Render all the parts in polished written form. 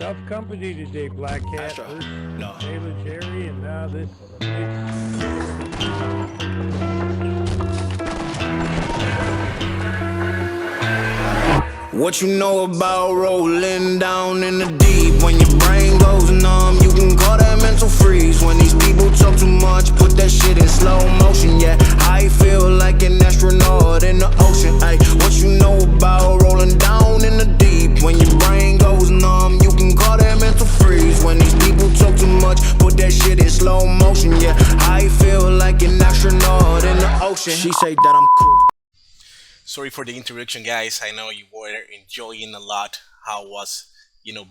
Tough company today, Black Cat. Astra. First, No. Taylor Cherry, and now this. What you know about rolling down in the deep? When your brain goes numb, you can call that mental freeze. When these people talk too much, put that shit in slow motion. Yeah, I feel like an astronaut in the ocean. Ay, what you know about rolling down in the deep? When your brain goes numb, you can call that mental freeze. When these people talk too much, put that shit in slow motion. Yeah, I feel like an astronaut in the ocean. She say that I'm cool. Sorry for the interruption, guys. I know you were enjoying a lot how was,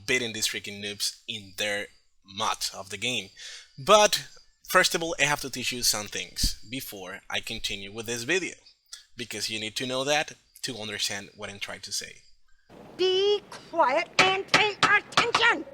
beating these freaking noobs in their mud of the game. But first of all, I have to teach you some things before I continue with this video, because you need to know that to understand what I'm trying to say. Be quiet and pay attention!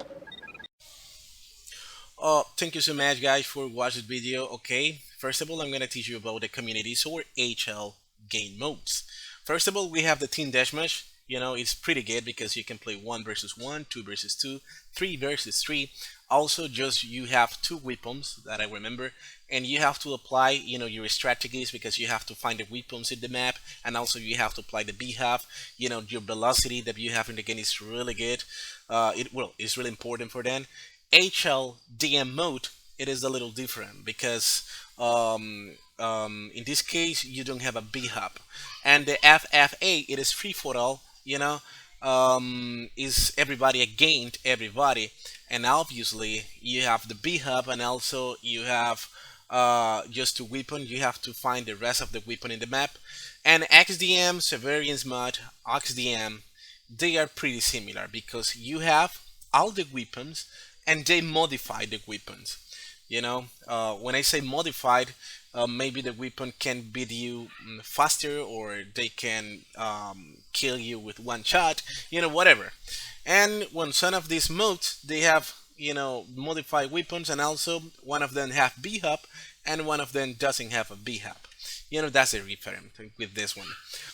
Thank you so much, guys, for watching the video. Okay, first of all, I'm gonna teach you about the communities or HL game modes. First of all, we have the team deathmatch. It's pretty good because you can play 1 versus 1, 2 versus 2, 3 versus 3. Also, just you have 2 weapons that I remember, and you have to apply, your strategies, because you have to find the weapons in the map, and also you have to apply the behalf. Your velocity that you have in the game is really good. It's really important for them. HL DM mode, it is a little different because in this case you don't have a B-hub, and the FFA, it is free for all, is everybody against everybody, and obviously you have the B-hub, and also you have just 2 weapons. You have to find the rest of the weapon in the map. And XDM, Severian's mod, XDM, they are pretty similar because you have all the weapons and they modify the weapons. When I say modified, maybe the weapon can beat you faster, or they can kill you with 1 shot, whatever. And when some of these modes, they have, modified weapons, and also one of them have B-hub and one of them doesn't have a B-hub. That's a difference with this one.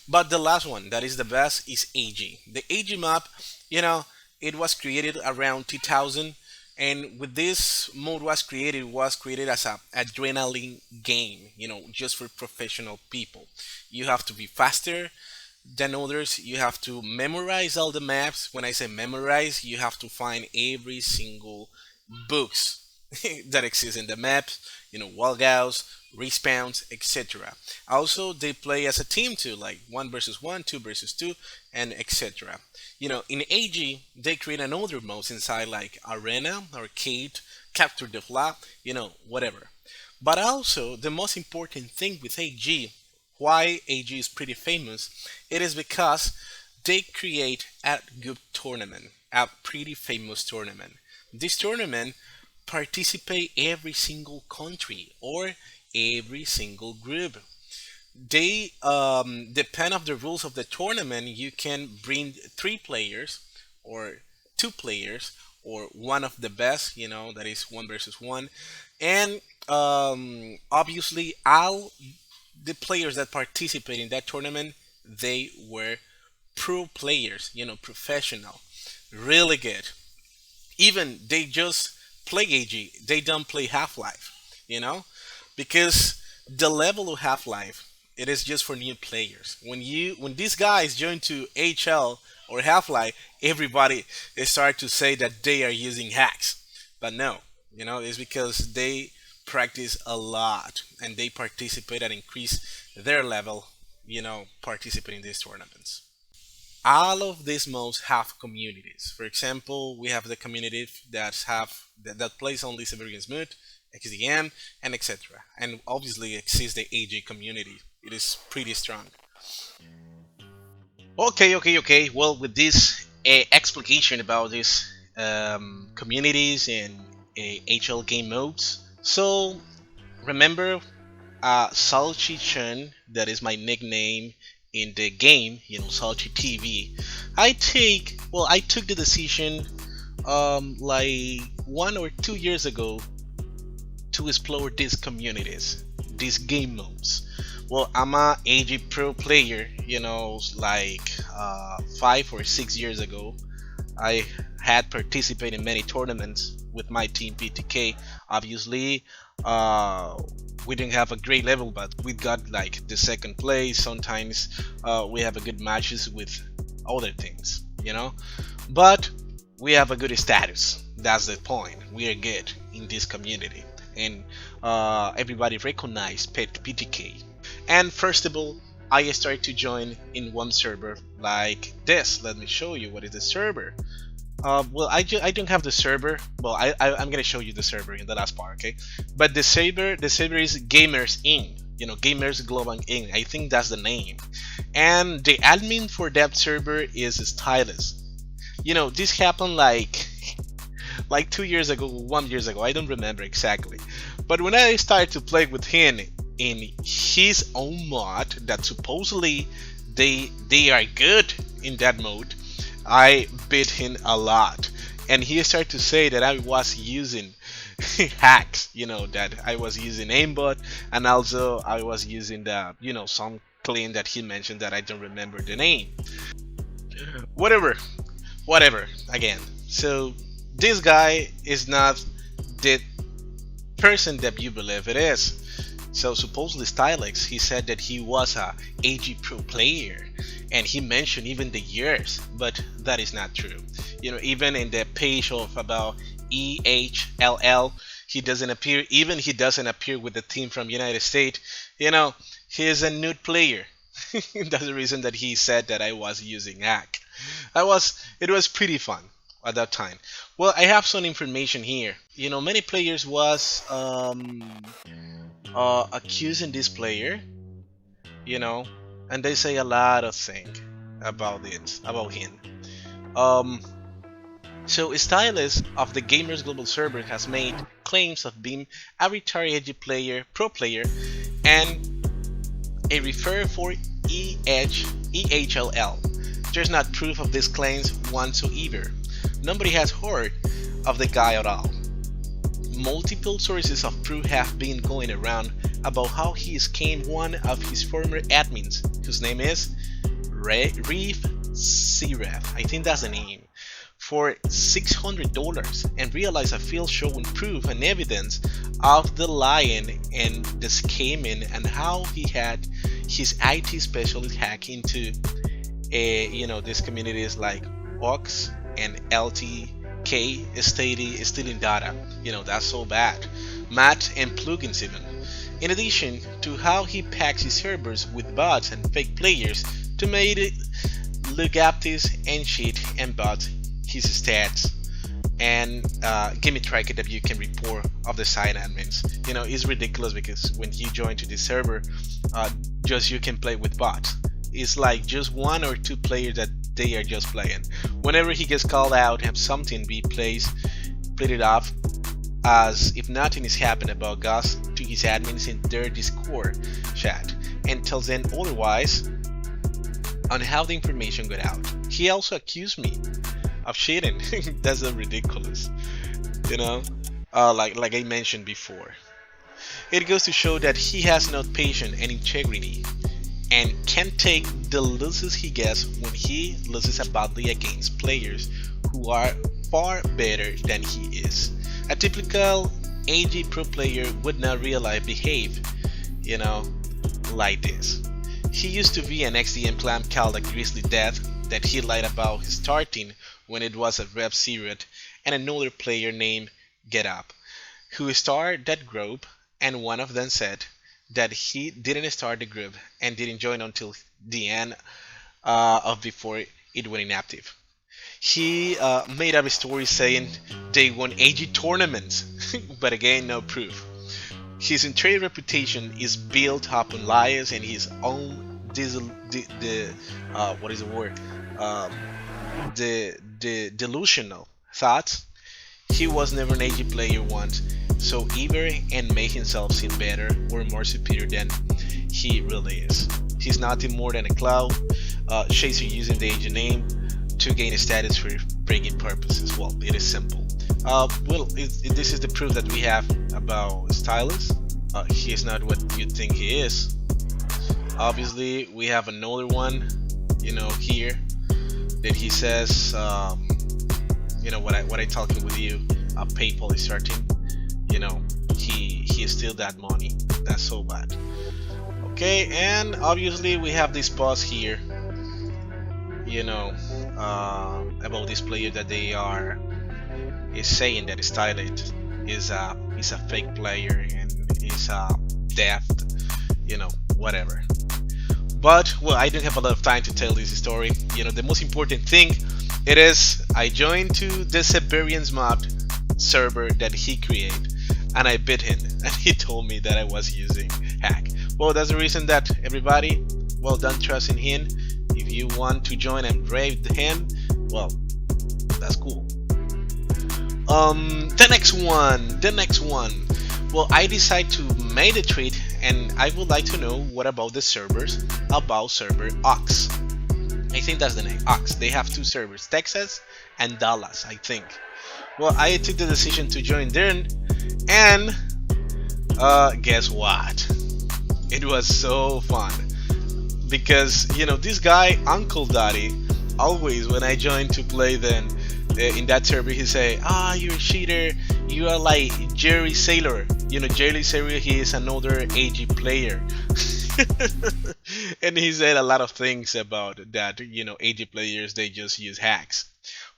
But the last one that is the best is AG. The AG map, it was created around 2000. And with this mode was created as a adrenaline game, just for professional people. You have to be faster than others. You have to memorize all the maps. When I say memorize, you have to find every single books that exist in the maps, walkouts, respawns, etc. Also, they play as a team too, like 1 versus 1, 2 versus 2, and etc. In AG, they create another modes inside, like arena, arcade, capture the flag, whatever. But also, the most important thing with AG, why AG is pretty famous, it is because they create a good tournament, a pretty famous tournament. This tournament participate every single country or every single group. They depend on the rules of the tournament. You can bring 3 players or 2 players or one of the best, that is 1 versus 1. And obviously all the players that participate in that tournament, they were pro players, professional, really good. Even they just play AG, they don't play Half-Life, because the level of Half-Life, it is just for new players. When these guys join to HL or Half-Life, everybody they start to say that they are using hacks. But no, it's because they practice a lot and they participate and increase their level, participating in these tournaments. All of these modes have communities. For example, we have the community that plays only Severian's mode, XDM, and etc. And obviously exists the AG community. It is pretty strong. Okay. Well, with this explication about these communities and HL game modes, so remember, Salchi that is my nickname in the game, Salchi TV. I took the decision like 1 or 2 years ago to explore these communities, these game modes. Well, I'm a AG Pro player, like 5 or 6 years ago. I had participated in many tournaments with my team PTK. Obviously, uh, we didn't have a great level, but we got like the second place. Sometimes we have a good matches with other things, you know. But we have a good status. That's the point. We are good in this community, and everybody recognize PTK. And first of all, I started to join in one server like this. Let me show you what is the server. Well, I don't have the server. Well, I'm gonna show you the server in the last part, okay? But the server is Gamers In. You know, Gamers Global In. I think that's the name. And the admin for that server is Stylez. You know, this happened like 2 years ago, 1 year ago. I don't remember exactly. But when I started to play with him in his own mod, that supposedly they are good in that mode, I beat him a lot, and he started to say that I was using hacks, you know, that I was using aimbot, and also I was using the, you know, some claim that he mentioned that I don't remember the name. Whatever again. So this guy is not the person that you believe it is. So supposedly Stylez, he said that he was a AG Pro player, and he mentioned even the years, but that is not true. You know, even in the page of about EHLL, he doesn't appear. Even he doesn't appear with the team from United States. You know, he is a nude player. That's the reason that he said that I was using hack. It was pretty fun at that time. Well, I have some information here. You know, many players was accusing this player, you know, and they say a lot of things about him. So Stylez of the Gamers Global server has made claims of being a retired player, pro player, and a referrer for EHLL. There's not proof of these claims whatsoever. Nobody has heard of the guy at all. Multiple sources of proof have been going around about how he scammed one of his former admins, whose name is Reef Siref, I think that's the name, for $600, and realized a field showing proof and evidence of the lying and the scamming, and how he had his IT specialist hack into you know, these communities like Ox and LTK stealing data. You know, that's so bad. Matt and plugins even. In addition to how he packs his servers with bots and fake players to make it look active and cheat and bot his stats and give me tracker that you can report of the side admins. You know, it's ridiculous because when you join to this server, just you can play with bots. It's like just one or two players that they are just playing. Whenever he gets called out, have something be played it off as if nothing is happened about Gus to his admins in their Discord chat, and tells them otherwise on how the information got out. He also accused me of cheating. That's so ridiculous, you know. Like I mentioned before, it goes to show that he has no patience and integrity, and can't take the losses he gets when he loses badly against players who are far better than he is. A typical AG Pro player would not really behave, you know, like this. He used to be an XDM clan called a Grizzly Death that he lied about his starting when it was a Rep Zero, and another player named Get Up, who started that group, and one of them said that he didn't start the group and didn't join until the end of before it went inactive. He made up a story saying they won AG tournaments, but again, no proof. His entire reputation is built up on lies and his own delusional thoughts. He was never an AG player once, so either and make himself seem better or more superior than he really is. He's nothing more than a cloud chaser using the AG name to gain a status for bragging purposes. Well, it is simple. This is the proof that we have about Stylez. He is not what you think he is. Obviously, we have another one, you know, here that he says you know, what I talking with you, PayPal is starting, you know, he steal that money. That's so bad. Okay, and obviously we have this post here, you know, about this player that they are is saying that Stylez is a fake player and is theft, you know, whatever. But well, I don't have a lot of time to tell this story. You know, the most important thing it is I joined to the Siberian's mod server that he created, and I bit him, and he told me that I was using hack. Well, that's the reason that everybody, well, don't trust in him. If you want to join and raid him, well, that's cool. The next one. Well, I decided to make a tweet, and I would like to know what about the servers, about server Ox. I think that's the name, Ox. They have two servers, Texas and Dallas, I think. Well, I took the decision to join there, and guess what? It was so fun because, you know, this guy Uncle Daddy, always when I joined to play then in that server, he say, you're a cheater, you are like Jerry Sailor. You know, Jerry Sailor, he is another AG player. And he said a lot of things about that, you know, AG players, they just use hacks.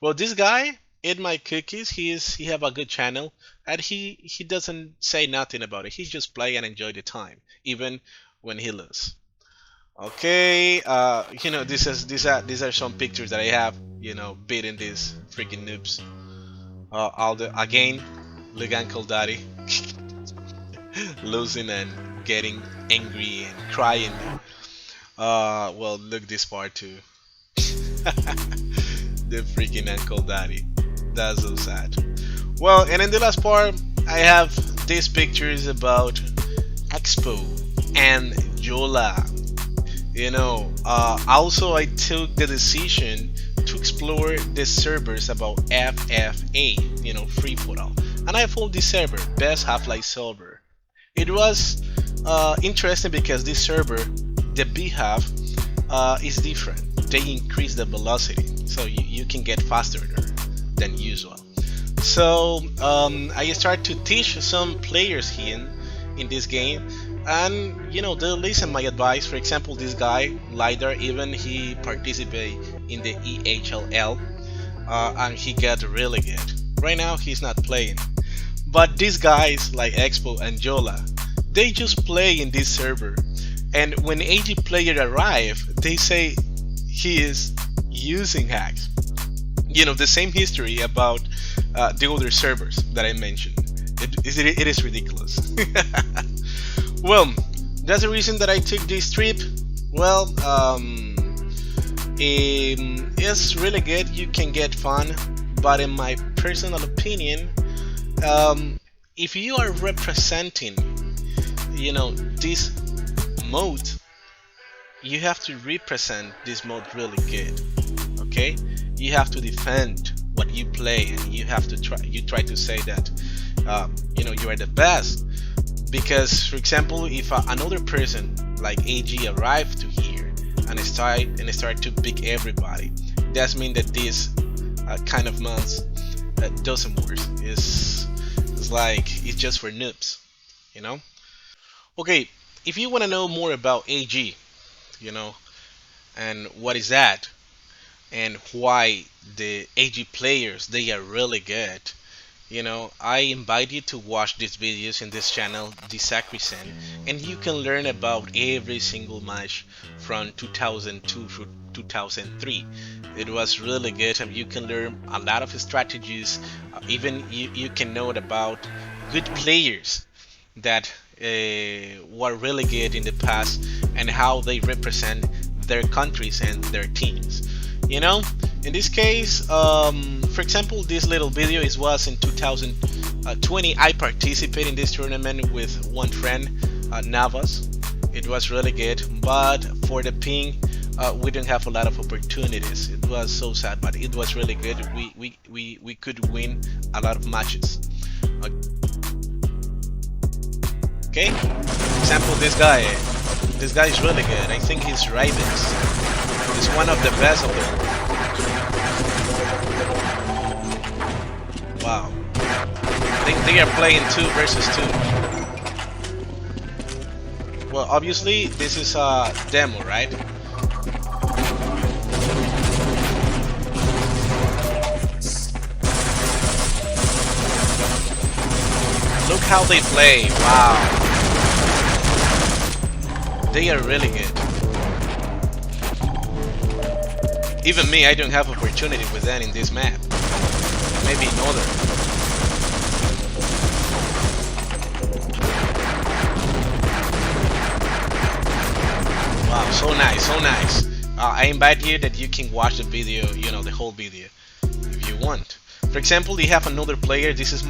Well, this guy, Eat My Cookies, he have a good channel, and he doesn't say nothing about it. He just play and enjoy the time, even when he loses. Okay, you know, these are some pictures that I have, you know, beating these freaking noobs. Again, look Uncle Daddy losing and getting angry and crying. Well, look this part too. The freaking Uncle Daddy. That's so sad. Well, and in the last part, I have these pictures about Expo and YoLa. You know, also I took the decision to explore the servers about FFA, you know, free for all, and I found this server, best Half-Life server. It was interesting because this server, the behalf, is different. They increase the velocity, so you can get faster there than usual. So I started to teach some players here in this game, and you know, they listen my advice. For example, this guy Lidar, even he participate in the EHLL, and he got really good. Right now he's not playing, but these guys like Expo and YoLa, they just play in this server, and when AG player arrive, they say he is using hacks. You know, the same history about the other servers that I mentioned. It is ridiculous. Well, that's the reason that I took this trip. Well, it's really good. You can get fun, but in my personal opinion, if you are representing, you know, this mode, you have to represent this mode really good. Okay, you have to defend what you play, and you have to try to say that you know, you are the best. Because, for example, if another person like AG arrived to here and start to pick everybody, that means that this kind of months doesn't work. It's like it's just for noobs, you know. Okay, if you want to know more about AG, you know, and what is that, and why the AG players, they are really good, you know, I invite you to watch these videos in this channel, this accuses, and you can learn about every single match from 2002 through 2003. It was really good, and you can learn a lot of strategies. Even you can know about good players that were really good in the past, and how they represent their countries and their teams. You know, in this case, for example, this little video was in 2020. I participated in this tournament with one friend, Navas. It was really good, but for the ping, we didn't have a lot of opportunities. It was so sad, but it was really good. We could win a lot of matches. Okay, for example, this guy is really good. I think he's Ravens. He's one of the best of them. we are playing 2 versus 2. Well, obviously this is a demo, right? Look how they play. Wow. They are really good. Even me, I don't have opportunity with that in this map. Maybe in other. Wow, so nice, so nice. I invite you that you can watch the video, you know, the whole video, if you want. For example, you have another player. This is in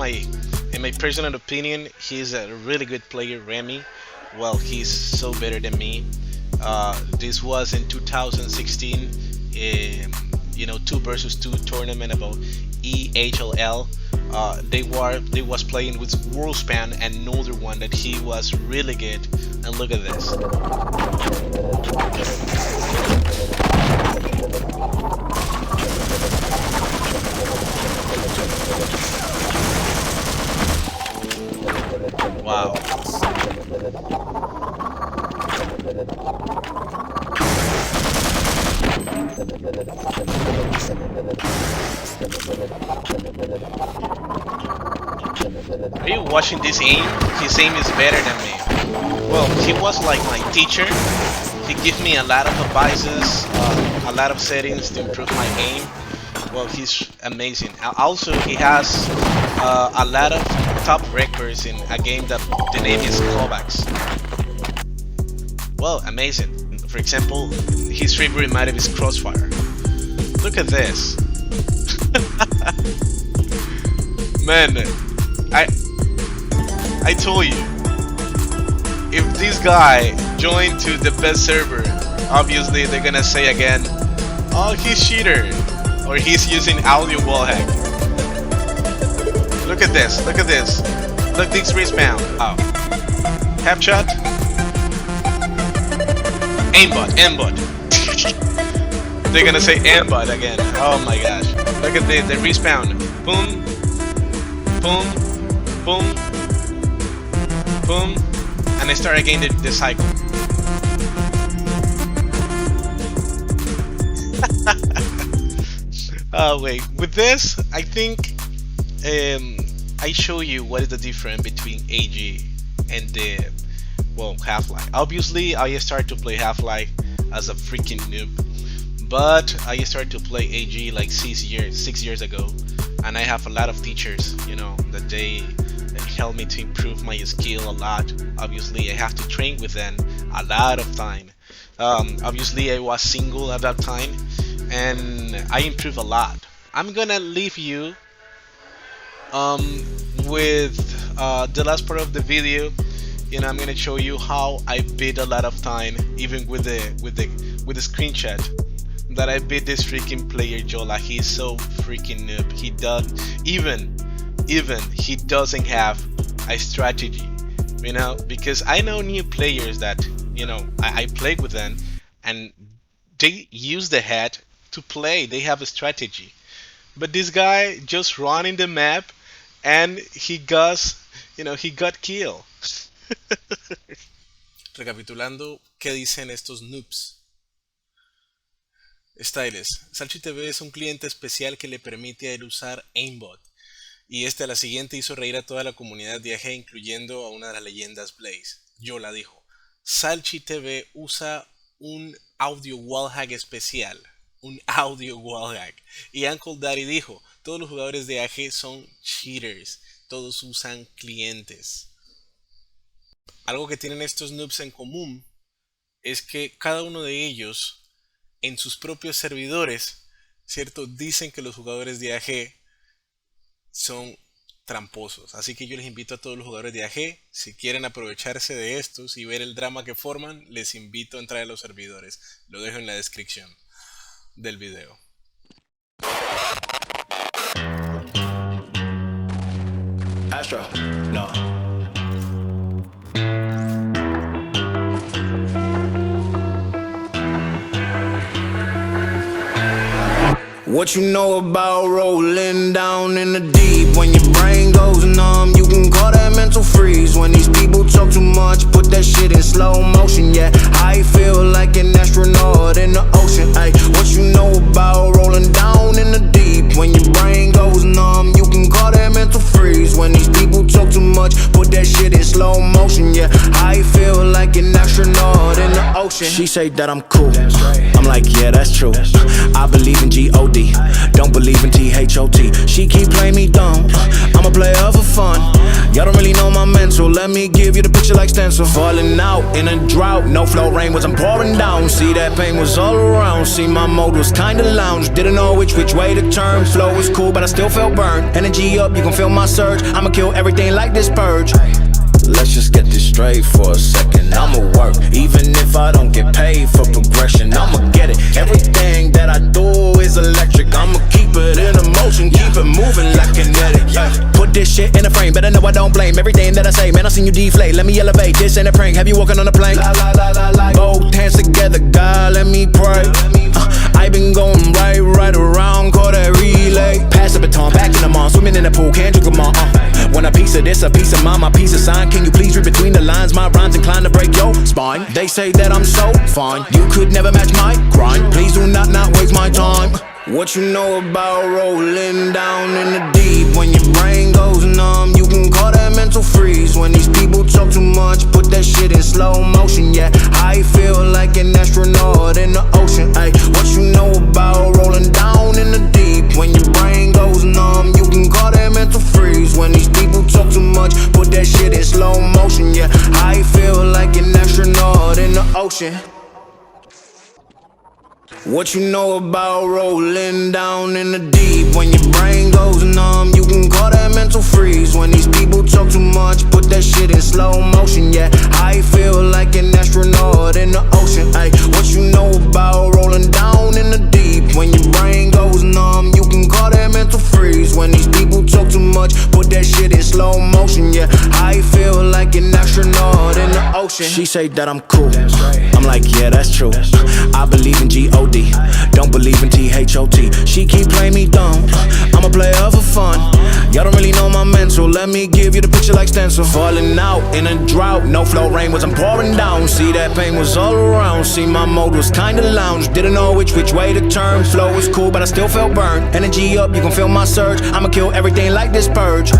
my personal opinion, he's a really good player, Remy. Well, he's so better than me. This was in 2016, you know, 2 versus 2 tournament about EHLL. They was playing with Worldspan, and another one that he was really good. And look at this. Wow. Are you watching this aim? His aim is better than me. Well, he was like my teacher. He gave me a lot of advices, a lot of settings to improve my aim. Well, he's amazing. Also, he has a lot of top records in a game that the name is Kovacs. Well, amazing. For example, his favorite map is Crossfire. Look at this. Man, I told you, if this guy joined to the best server, obviously they're gonna say again, oh, he's cheater, or he's using audio wallhack. Look at this, look at this. Look, this respawn. Oh. Headshot. Aimbot. They're gonna say aimbot again. Oh my gosh. Look at this, the respawn. Boom. Boom. Boom. Boom. And I start again the cycle. Oh wait, with this, I think I show you what is the difference between AG and the, well, Half-Life. Obviously, I started to play Half-Life as a freaking noob, but I started to play AG like 6 years ago, and I have a lot of teachers, you know, that they help me to improve my skill a lot. Obviously, I have to train with them a lot of time. Obviously, I was single at that time, and I improved a lot. I'm gonna leave you with the last part of the video. You know, I'm gonna show you how I beat a lot of time, even with the screenshot that I beat this freaking player YoLa. He's so freaking noob. He does even he doesn't have a strategy, you know, because I know new players that, you know, I play with them and they use the head to play. They have a strategy, but this guy just running the map and he got killed. Recapitulando, ¿qué dicen estos noobs? Stylez. Salchi TV es un cliente especial que le permite a él usar aimbot. Y a la siguiente hizo reír a toda la comunidad de AG, incluyendo a una de las leyendas Blaze. YoLa dijo, Salchi TV usa un audio wallhack especial. Un audio wallhack. Y Uncle Daddy dijo, todos los jugadores de AG son cheaters. Todos usan clientes. Algo que tienen estos noobs en común es que cada uno de ellos en sus propios servidores, ¿cierto? Dicen que los jugadores de AG son tramposos. Así que yo les invito a todos los jugadores de AG, si quieren aprovecharse de estos y ver el drama que forman, les invito a entrar a los servidores. Lo dejo en la descripción del video. Astro, no. What you know about rolling down in the deep? When your brain goes numb, you can call that mental freeze. When these people talk too much, put that shit in slow motion. Yeah, I feel like an astronaut in the ocean. Ay, what you know about rolling down in the deep? When your brain goes numb, you can call that mental freeze. When these people talk too much, put that shit in slow motion. Yeah, I feel like an astronaut in the ocean. She say that I'm cool. I'm like, yeah, that's true. I believe in G-O-D, don't believe in T-H-O-T. She keep playing me dumb, I'm a player for fun. Y'all don't really know my mental, let me give you the picture like stencil. Falling out in a drought, no flow, rain wasn't pouring down. See, that pain was all around, see, my mode was kinda lounge. Didn't know which way to turn, flow was cool but I still felt burned. Energy up, you can feel my surge, I'ma kill everything like this purge. Let's just get this straight for a second. I'ma work, even if I don't get paid for progression. I'ma get it. Everything that I do is electric. I'ma keep it in motion, keep it moving like kinetic. Put this shit in a frame, better know I don't blame everything that I say. Man, I seen you deflate. Let me elevate. This ain't a prank. Have you walking on a plane? Both hands together, God, let me pray. I been going right around, call that relay. Pass the baton, back in the mall, swimming in the pool, can't drink them all. Want a piece of this, a piece of mine, my piece of sign. Can you please read between the lines? My rhymes inclined to break your spine. They say that I'm so fine, you could never match my grind. Please do not waste my time. What you know about rolling down in the deep? When your brain goes numb, you can call that mental freeze. When these people talk too much, put that shit in slow motion. Yeah, I feel like an astronaut in the ocean. Ay, what you know about rolling down in the deep? When your brain goes numb, you can call that mental freeze. When these people talk too much, put that shit in slow motion. Yeah, I feel like an astronaut in the ocean. What you know about rolling down in the deep? When your brain goes numb, you can call that mental freeze. When these people talk too much, put that shit in slow motion. Yeah, I feel like an astronaut in the ocean. Ay, what you know about rolling down in the deep? When your brain goes numb, you can call that mental freeze. When these people talk too much, put that shit in slow motion. Yeah, I feel like an astronaut in the ocean. She say that I'm cool, I'm like, yeah, that's true. I believe in G-O-D, don't believe in T-H-O-T. She keep playing me dumb, I'm a player for fun. Y'all don't really know my mental, let me give you the picture like stencil. Falling out in a drought, no flow, rain wasn't pouring down. See, that pain was all around, see, my mode was kinda lounge. Didn't know which way to turn, flow was cool but I still felt burned. Energy up, you can feel my surge, I'ma kill everything like this purge.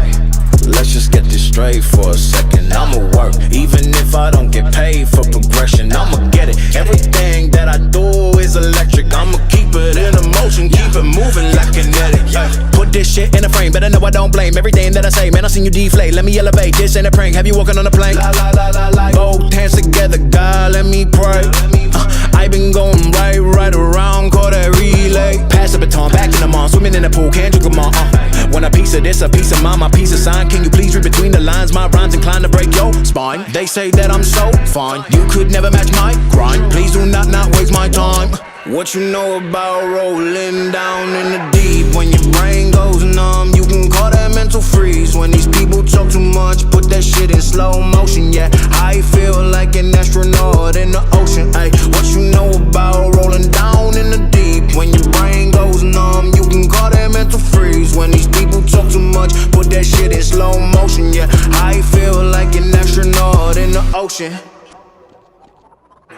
Let's just get this straight for a second. I'ma work, even if I don't get paid for progression. I'ma get it. Everything that I do is electric. I'ma keep it in motion, keep it moving like kinetic. Put this shit in a frame, better know I don't blame everything that I say. Man, I seen you deflate. Let me elevate. This ain't a prank. Have you walking on a plane? Both hands together, God, let me pray. I been going right around, call that relay. Pass the baton, back in the mall, swimming in the pool, can't drink them all. Want a piece of this, a piece of mine, my piece of sign. Can you please read between the lines? My rhymes inclined to break your spine. They say that I'm so fine, you could never match my grind. Please do not waste my time. What you know about rolling down in the deep? When your brain goes numb, you can call that mental freeze. When these people talk too much, put that shit in slow motion. Yeah, I feel like an astronaut in the ocean. Ay, what you know about rolling down in the deep? When your brain goes numb, you can call that mental freeze. When these people talk too much, put that shit in slow motion. Yeah, I feel like an astronaut in the ocean.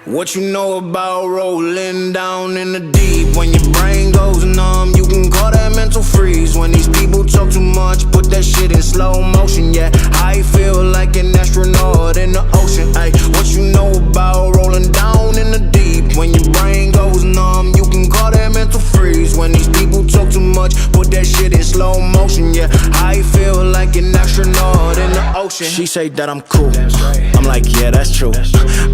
What you know about rolling down in the deep? When your brain goes numb, you can call that mental freeze. When these people talk too much, put that shit in slow motion. Yeah, I feel like an astronaut in the ocean. Ay, what you know about rolling down in the deep? When your brain goes numb, you can call that mental freeze. When these people talk too much, put that shit in slow motion. Yeah, I feel like an astronaut in the ocean. She say that I'm cool, I'm like, yeah, that's true.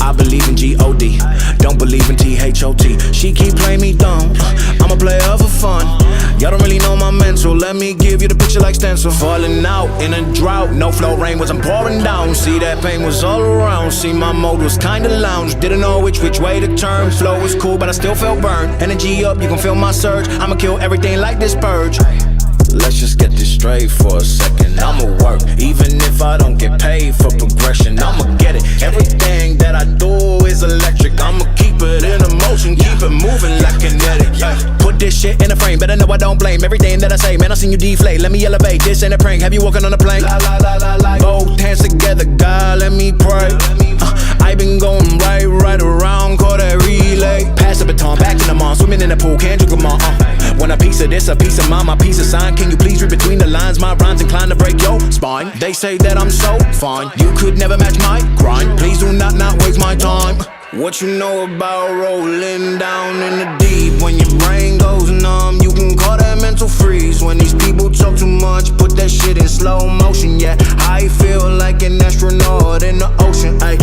I believe in G-O-D, don't believe in T-H-O-T. She keep playing me dumb, I'm a player for fun. Y'all don't really know my mental, let me give you the picture like stencil. Falling out in a drought, no flow, rain wasn't pouring down. See, that pain was all around, see, my mode was kinda lounge. Didn't know which way to turn, flow was cool but I still felt burned. Energy up, you can feel my surge, I'ma kill everything like this purge. let's just get this straight for a second. I'ma work, even if I don't get paid for progression. I'ma get it, everything that I do is electric. I'ma keep it in motion, keep it moving like kinetic. Put this shit in a frame, better know I don't blame everything that I say. Man, I seen you deflate, let me elevate. This ain't a prank, have you walking on a plane? Both hands together, God, let me pray. I been going right around, call that relay. Pass the baton, back in the mall, swimming in the pool, can't drink them all. Want a piece of this, a piece of mine, my piece of sign. Can you please read between the lines? My rhymes inclined to break your spine. They say that I'm so fine, you could never match my grind. Please do not waste my time. What you know about rolling down in the deep? When your brain goes numb, you can call that mental freeze. When these people talk too much, put that shit in slow motion. Yeah, I feel like an astronaut in the ocean. Ay,